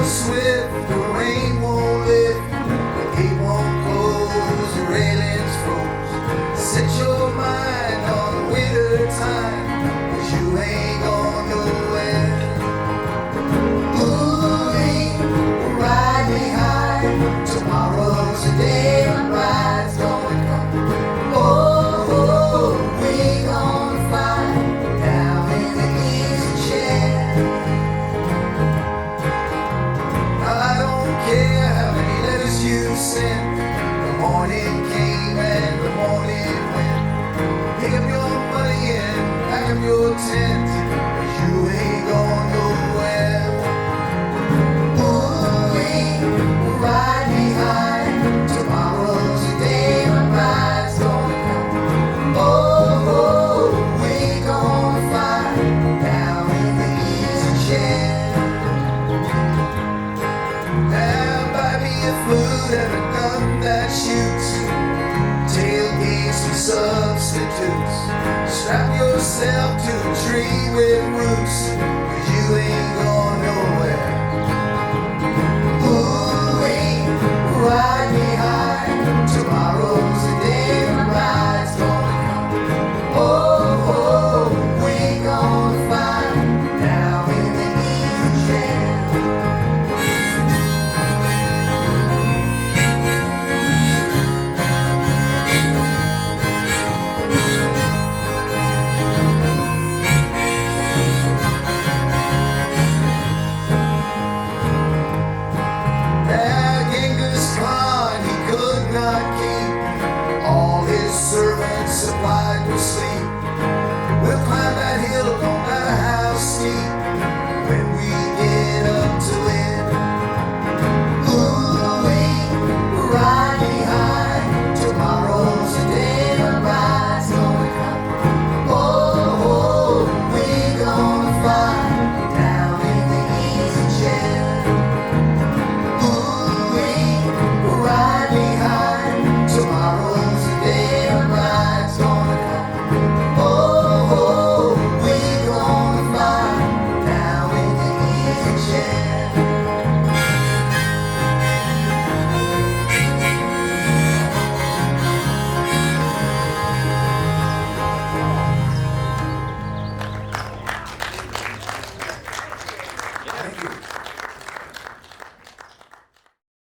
swift, the rain won't lift, the gate won't close, the railings froze. Set your mind on winter time, 'cause you ain't going nowhere. Ooh, ride me high, tomorrow's the day my bride's gonna come. Oh, we gonna fly down in the easy chair. I don't care how many letters you sent, the morning came and the morning went. Pick up your money and pack up your tent, 'cause you ain't going nowhere. Ooh, ride me high, tomorrow's the day my bride's gonna come. Oh, we gonna fly down in the easy chair. Now buy me a food and a gun that shoots, tailgates and substitutes. Strap yourself to a tree with roots.